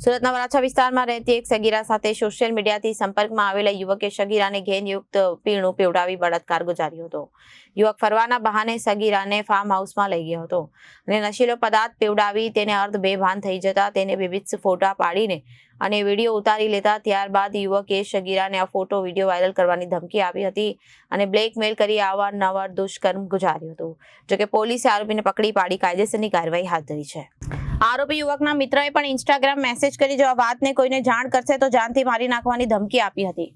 સુરતના વરાછા વિસ્તારમાં રહેતી એક સગીરા સાથે સોશિયલ મીડિયાથી સંપર્કમાં આવેલા યુવકે સગીરાને ઘેનયુક્ત પીણું પીવડાવી બળાત્કાર ગુજાર્યો હતો. યુવક ફરવાના બહાને સગીરાને ફાર્મ હાઉસમાં લઈ ગયો હતો અને નશીલો પદાર્થ પીવડાવી તેને અર્ધ બેભાન થઈ જતા તેને વિવિધ ફોટા પાડીને અને વિડીયો ઉતારી લેતા ત્યારબાદ યુવકે સગીરાને આ ફોટો વિડીયો વાયરલ કરવાની ધમકી આપી હતી અને બ્લેકમેલ કરી અવારનવાર દુષ્કર્મ ગુજાર્યું હતું. જોકે પોલીસે આરોપીને પકડી પાડી કાયદેસરની કાર્યવાહી હાથ ધરી છે. આરોપી યુવકના મિત્રએ પણ ઇન્સ્ટાગ્રામ મેસેજ કરી જો આ વાતને કોઈને જાણ કરશે તો જાનથી મારી નાખવાની ધમકી આપી હતી,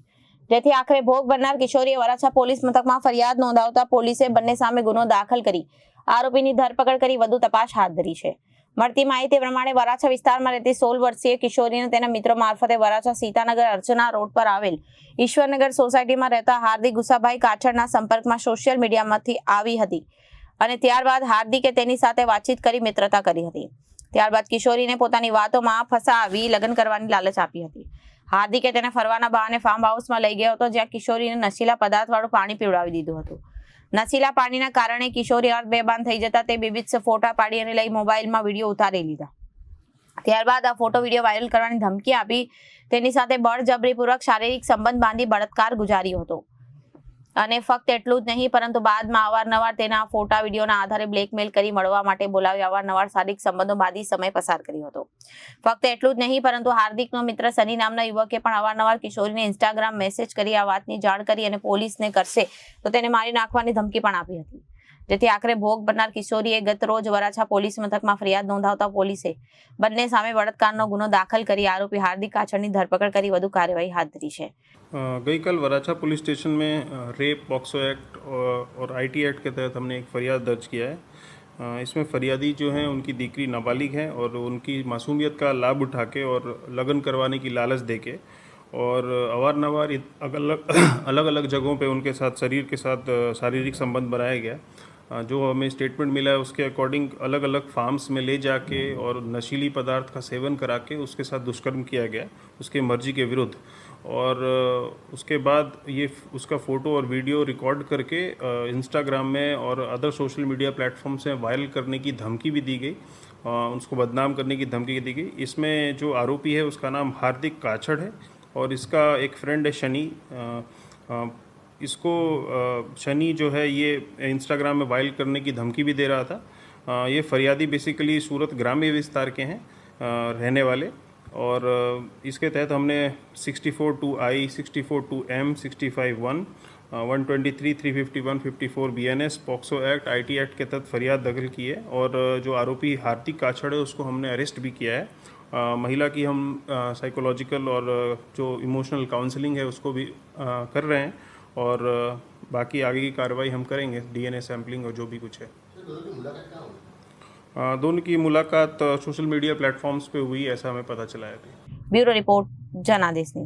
જેથી આખરે ભોગ બનનાર કિશોરીએ વરાછા પોલીસ મથકમાં ફરિયાદ નોંધાવતા પોલીસે બંને સામે ગુનો દાખલ કરી આરોપીની ધરપકડ કરી વધુ તપાસ હાથ ધરી છે. મળતી માહિતી પ્રમાણે વરાછા વિસ્તારમાં રહેતી 16 વર્ષીય કિશોરીને તેના મિત્રો મારફતે વરાછા સીતાનગર અર્ચના રોડ પર આવેલ ઈશ્વરનગર સોસાયટીમાં રહેતા હાર્દિક ગુસાભાઈ કાછડના સંપર્કમાં સોશિયલ મીડિયામાંથી આવી હતી અને ત્યારબાદ હાર્દિકે તેની સાથે વાતચીત કરી મિત્રતા કરી હતી. ત્યારબાદ કિશોરીને પોતાની વાતોમાં ફસાવી લગ્ન કરવાની લાલચ આપી હતી. હાર્દિકે તેને ફરવાના બહાને ફાર્મ હાઉસમાં લઈ ગયો હતો, જ્યાં કિશોરીને નશીલા પદાર્થવાળું પાણી પીવડાવી દીધું હતું. નશીલા પાણીના કારણે કિશોરી અર્ધ બેભાન થઈ જતા તે વિવિધ ફોટા પાડી અને લઈ મોબાઈલમાં વિડીયો ઉતારી લીધા. ત્યારબાદ આ ફોટો વિડીયો વાયરલ કરવાની ધમકી આપી તેની સાથે બળજબરીપૂર્વક શારીરિક સંબંધ બાંધી બળાત્કાર ગુજાર્યો હતો. અને ફક્ત એટલું જ નહીં પરંતુ બાદમાં અવારનવાર તેના ફોટા વિડીયોના આધારે બ્લેકમેલ કરી મળવા માટે બોલાવી અવારનવાર શારીરિક સંબંધો બાંધી સમય પસાર કર્યો હતો. ફક્ત એટલું જ નહીં પરંતુ હાર્દિકનો મિત્ર સની નામના યુવકે પણ અવારનવાર કિશોરીને ઇન્સ્ટાગ્રામ મેસેજ કરી આ વાતની જાણ કરી અને પોલીસને કરશે તો તેને મારી નાખવાની ધમકી પણ આપી હતી, જેથી આખરે ભોગ બનનાર કિશોરીએ ગત રોજ વરાછા પોલીસ મથકમાં ફરિયાદ નોંધાવતા પોલીસે બંને સામે બળાત્કારનો ગુનો દાખલ કરી आरोपी हार्दिक काछड़ की धरपकड़ કરી વધુ કાર્યવાહી હાથ ધરી છે. गई कल वराछा पुलिस स्टेशन में रेप पॉक्सो एक्ट और आईटी एक्ट के तहत हमने एक फरियाद दर्ज किया है. इसमें फरियादी जो हैं उनकी दीकरी नाबालिग है और उनकी मासूमियत का लाभ उठा के और लगन करवाने की लालच दे के और अवारनवार अलग अलग जगहों पे उनके साथ शरीर के साथ शारीरिक संबंध बनाया गया. जो हमें स्टेटमेंट मिला है उसके अकॉर्डिंग अलग अलग फार्म्स में ले जाके और नशीली पदार्थ का सेवन करा के उसके साथ दुष्कर्म किया गया उसके मर्जी के विरुद्ध. और उसके बाद ये उसका फ़ोटो और वीडियो रिकॉर्ड करके इंस्टाग्राम में और अदर सोशल मीडिया प्लेटफॉर्म से वायरल करने की धमकी भी दी गई, उसको बदनाम करने की धमकी दी गई. इसमें जो आरोपी है उसका नाम हार्दिक काछड़ है और इसका एक फ्रेंड है शनि. इसको शनि जो है ये इंस्टाग्राम में वायरल करने की धमकी भी दे रहा था. ये फरियादी बेसिकली सूरत ग्राम्य विस्तार के हैं रहने वाले और इसके तहत हमने 64(2)I, 64(2)M, 65(1), 123, 351, 54 BNS, POCSO act, IT act के तहत फरियाद दखल की है. और जो आरोपी हार्दिक काछड़ है उसको हमने अरेस्ट भी किया है. महिला की हम साइकोलॉजिकल और जो इमोशनल काउंसलिंग है उसको भी कर रहे हैं और बाकी आगे की कार्रवाई हम करेंगे, डीएनए सैम्पलिंग और जो भी कुछ है. दोनों की मुलाकात सोशल मीडिया प्लेटफॉर्म्स पे हुई ऐसा हमें पता चला है. ब्यूरो रिपोर्ट, जनादेश न्यूज.